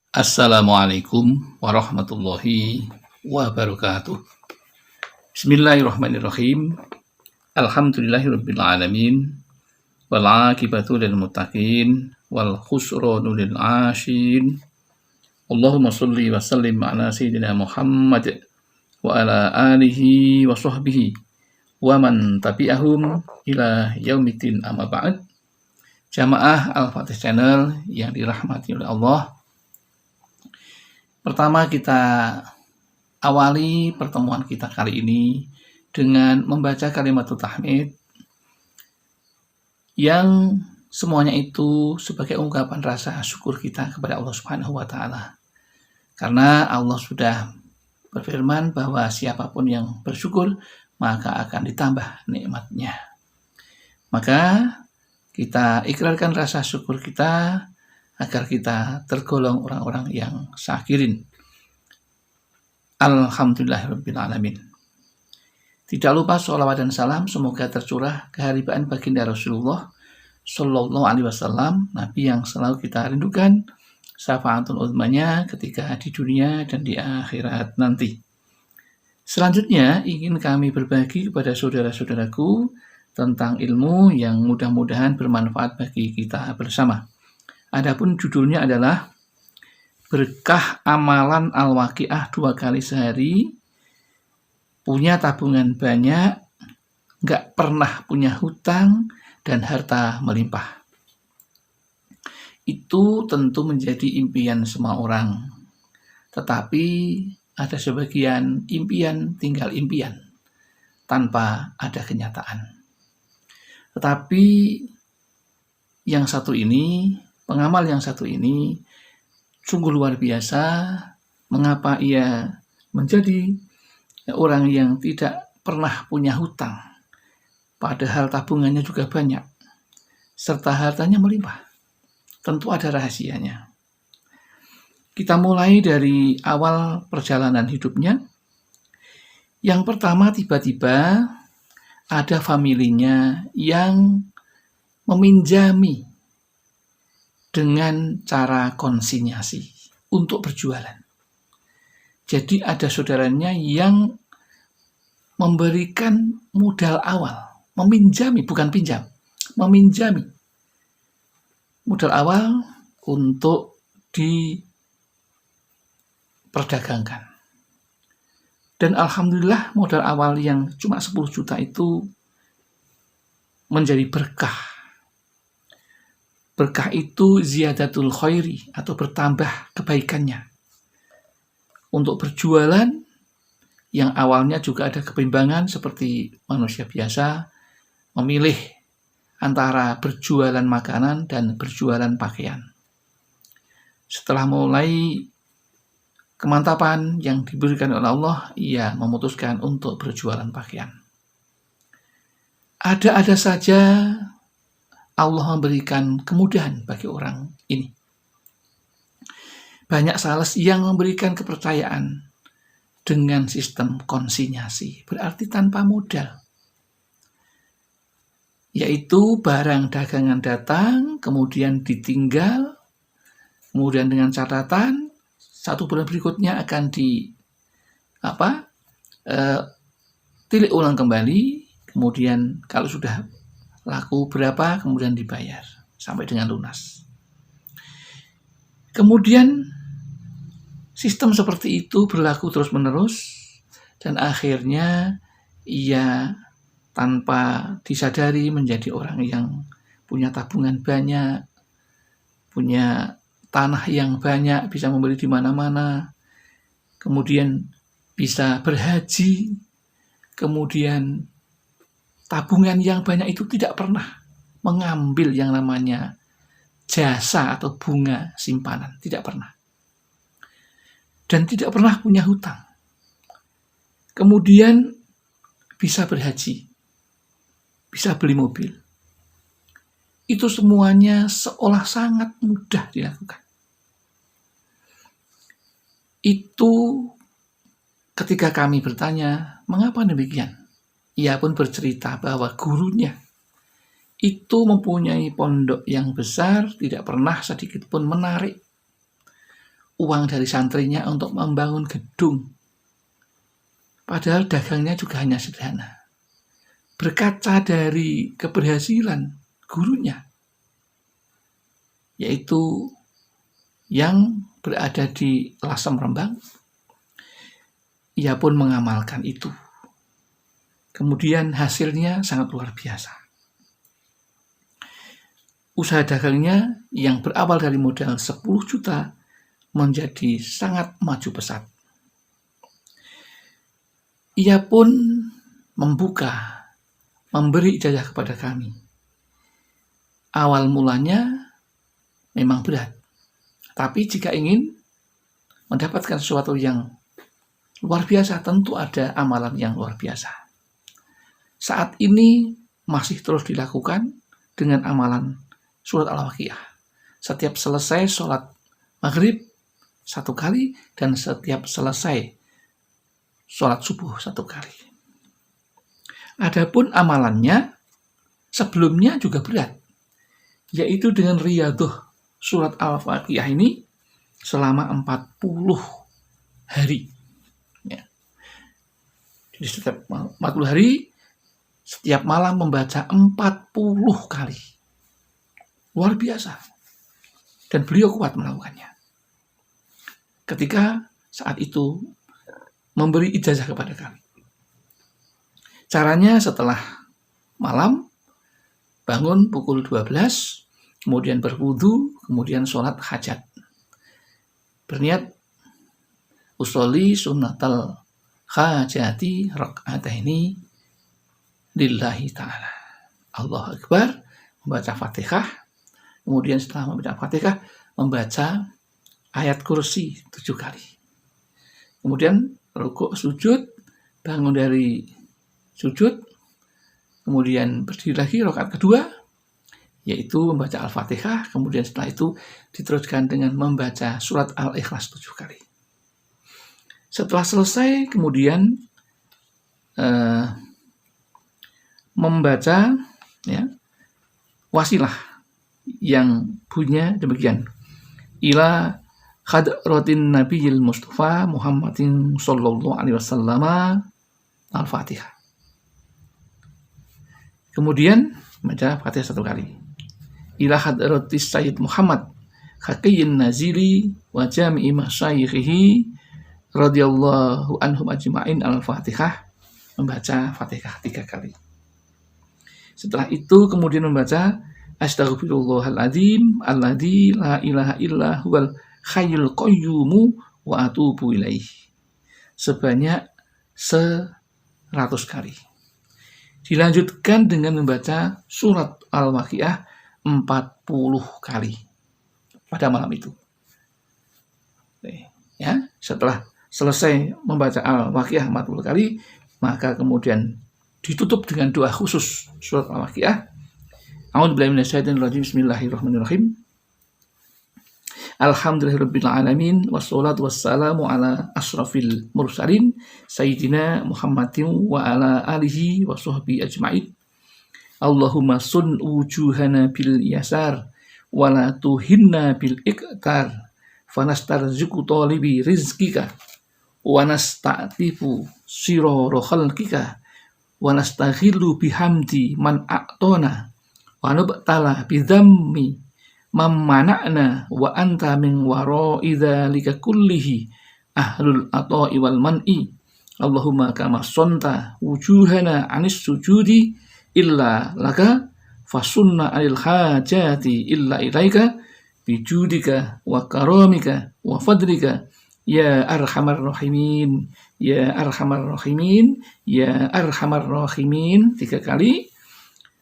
Assalamualaikum warahmatullahi wabarakatuh. Bismillahirrahmanirrahim. Alhamdulillahirabbil alamin. Wal 'aqibatu lil muttaqin wal khusranu lil 'ashin. Allahumma shalli wa sallim ala sayyidina Muhammad wa ala alihi wa sahbihi wa man tabi'ahum ila yaumiddin, amma ba'd. Jamaah Al-Fatih Channel yang dirahmati oleh Allah. Pertama, kita awali pertemuan kita kali ini dengan membaca kalimat tahmid yang semuanya itu sebagai ungkapan rasa syukur kita kepada Allah Subhanahu wa taala. Karena Allah sudah berfirman bahwa siapapun yang bersyukur maka akan ditambah nikmatnya. Maka kita ikrarkan rasa syukur kita agar kita tergolong orang-orang yang syakirin. Alhamdulillahirabbil alamin. Tidak lupa sholawat dan salam semoga tercurah keharibaan baginda Rasulullah Shallallahu Alaihi Wasallam, Nabi yang selalu kita rindukan syafaatul uzmanya ketika di dunia dan di akhirat nanti. Selanjutnya ingin kami berbagi kepada saudara-saudaraku tentang ilmu yang mudah-mudahan bermanfaat bagi kita bersama. Adapun judulnya adalah berkah amalan al-waqiah 2 kali sehari, punya tabungan banyak, nggak pernah punya hutang, dan harta melimpah. Itu tentu menjadi impian semua orang. Tetapi ada sebagian impian tinggal impian, tanpa ada kenyataan. Tetapi yang satu ini, pengamal yang satu ini sungguh luar biasa. Mengapa ia menjadi orang yang tidak pernah punya hutang, padahal tabungannya juga banyak, serta hartanya melimpah? Tentu ada rahasianya. Kita mulai dari awal perjalanan hidupnya. Yang pertama, tiba-tiba ada familinya yang meminjami dengan cara konsinyasi untuk berjualan. Jadi ada saudaranya yang memberikan modal awal, meminjami, bukan pinjam, meminjami modal awal untuk diperdagangkan. Dan alhamdulillah modal awal yang cuma 10 juta itu menjadi berkah. Berkah itu ziyadatul khairi atau bertambah kebaikannya. Untuk berjualan yang awalnya juga ada kebimbangan seperti manusia biasa memilih antara berjualan makanan dan berjualan pakaian. Setelah mulai kemantapan yang diberikan oleh Allah, ia memutuskan untuk berjualan pakaian. Ada-ada saja Allah memberikan kemudahan bagi orang ini. Banyak sales yang memberikan kepercayaan dengan sistem konsinyasi, berarti tanpa modal. Yaitu barang dagangan datang, kemudian ditinggal, kemudian dengan catatan 1 bulan berikutnya akan tilik ulang kembali, kemudian kalau sudah laku berapa kemudian dibayar sampai dengan lunas. Kemudian sistem seperti itu berlaku terus-menerus dan akhirnya ia tanpa disadari menjadi orang yang punya tabungan banyak, punya tanah yang banyak, bisa membeli di mana-mana, kemudian bisa berhaji, kemudian tabungan yang banyak itu tidak pernah mengambil yang namanya jasa atau bunga simpanan, tidak pernah. Dan tidak pernah punya hutang. Kemudian bisa berhaji, bisa beli mobil. Itu semuanya seolah sangat mudah dilakukan. Itu ketika kami bertanya, mengapa demikian? Ia pun bercerita bahwa gurunya itu mempunyai pondok yang besar, tidak pernah sedikit pun menarik uang dari santrinya untuk membangun gedung. Padahal dagangnya juga hanya sederhana. Berkaca dari keberhasilan gurunya, yaitu yang berada di Lasem Rembang, ia pun mengamalkan itu. Kemudian hasilnya sangat luar biasa. Usaha dagangnya yang berawal dari modal 10 juta menjadi sangat maju pesat. Ia pun memberi ijazah kepada kami. Awal mulanya memang berat, tapi jika ingin mendapatkan sesuatu yang luar biasa, tentu ada amalan yang luar biasa. Saat ini masih terus dilakukan dengan amalan surat Al-Waqiah. Setiap selesai sholat maghrib 1 kali, dan setiap selesai sholat subuh 1 kali. Adapun amalannya sebelumnya juga berat, yaitu dengan riyadhah surat Al-Waqiah ini selama 40 hari. Ya. Jadi setiap 40 hari, setiap malam membaca 40 kali. Luar biasa. Dan beliau kuat melakukannya. Ketika saat itu memberi ijazah kepada kami. Caranya setelah malam, bangun pukul 12, kemudian berwudu, kemudian sholat hajat. Berniat, usolli sunnatal hajati rak'ataini lillahi ta'ala. Allahu Akbar, membaca Fatihah. Kemudian setelah membaca Fatihah, membaca ayat kursi 7 kali. Kemudian rukuk, sujud, bangun dari sujud, kemudian berdiri lagi rakaat kedua, yaitu membaca Al-Fatihah. Kemudian setelah itu diteruskan dengan membaca surat Al-Ikhlas 7 kali. Setelah selesai, kemudian membaca wasilah yang bunyinya demikian. Ila hadratin Nabiyil Mustafa Muhammadin sallallahu alaihi wasallam Al-Fatihah. Kemudian baca Fatihah 1 kali. Ila hadratis Sayyid Muhammad Haqiyin Nazili wa jami'i masyayikhihi radhiyallahu anhum ajma'in Al-Fatihah. Membaca Fatihah 3 kali. Setelah itu kemudian membaca Astaghfirullahaladzim alladzi la ilaha illa huwal hayyul qayyumu wa atubu ilaih. Sebanyak 100 kali. Dilanjutkan dengan membaca surat Al-Waqiah 40 kali pada malam itu. Ya, setelah selesai membaca Al-Waqiah 40 kali, maka kemudian ditutup dengan doa khusus surat Al-Waqiah. A'udzubillahi minasyaitonir rajim. Bismillahirrahmanirrahim. Alhamdulillahirabbil alamin wassalatu wassalamu ala asrafil mursalin sayyidina Muhammadin wa ala alihi wa sahbihi ajmain. Allahumma sun wujuhana bil yasar wa la tuhinna bil iqtar fanastarzuqu talibi rizqika wa nasta'tifu sirara khalqika wa nastaghillu bihamdi man a'tona wa nubtala bidhammi mammana'na wa anta min wara'i dzalika kullihi ahlul ata'i wal man'i. Allahumma kama sonta wujuhana anis sujudi illa laka fasunna alil hajati illa ilaika bijudika wa karamika wa fadlika ya arhamar rahimin ya arhamar rahimin ya arhamar rahimin 3 kali.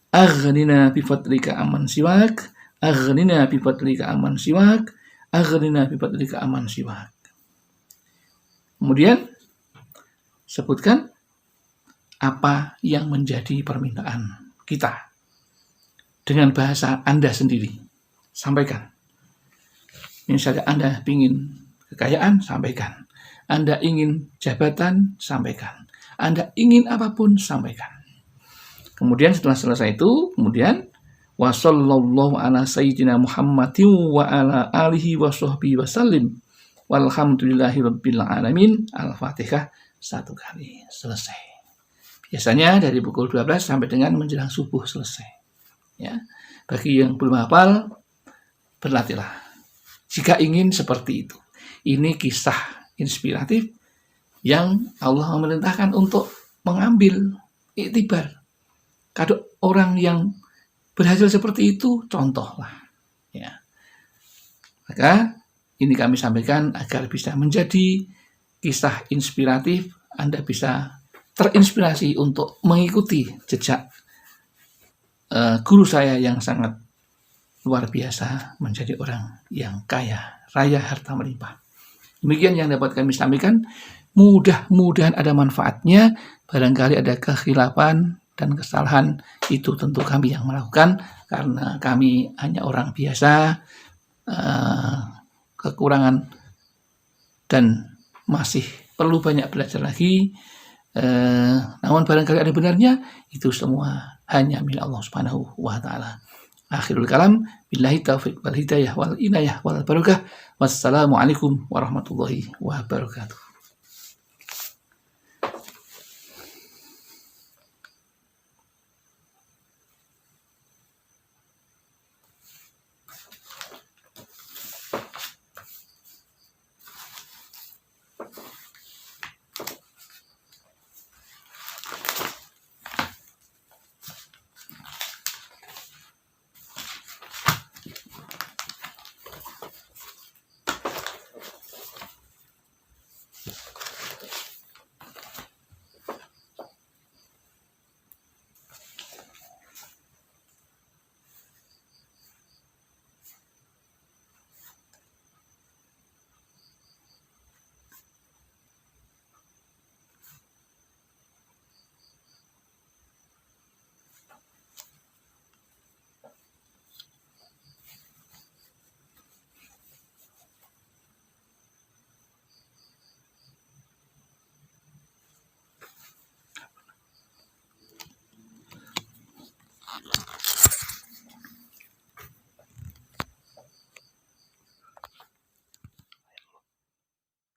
Aghnina bi fadlika aman siwak, aghnina bi fadlika aman siwak, aghnina bi fadlika aman siwak. Kemudian sebutkan apa yang menjadi permintaan kita dengan bahasa Anda sendiri. Sampaikan. Misalnya Anda ingin kekayaan, sampaikan. Anda ingin jabatan, sampaikan. Anda ingin apapun, sampaikan. Kemudian setelah selesai itu, kemudian wa sallallahu ala sayyidina Muhammadin wa ala alihi wa sahbihi wasallim. walhamdulillahirabbil alamin. Al-Fatihah 1 kali, selesai. Biasanya dari pukul 12 sampai dengan menjelang subuh selesai. Ya. Bagi yang belum hafal, berlatihlah. Jika ingin seperti itu. Ini kisah inspiratif yang Allah memerintahkan untuk mengambil iktibar. Kalau orang yang berhasil seperti itu, contohlah. Ya. Maka ini kami sampaikan agar bisa menjadi kisah inspiratif. Anda bisa terinspirasi untuk mengikuti jejak guru saya yang sangat luar biasa, menjadi orang yang kaya raya harta melimpah. Demikian yang dapat kami sampaikan. Mudah-mudahan ada manfaatnya. Barangkali ada kekhilafan dan kesalahan, itu tentu kami yang melakukan, karena kami hanya orang biasa, kekurangan dan masih perlu banyak belajar lagi. Namun barangkali ada benarnya, itu semua hanya milik Allah Subhanahu wa Ta'ala. Akhirul kalam, billahi taufiq wal hidayah wal inayah wal barakah. Wassalamualaikum warahmatullahi wabarakatuh.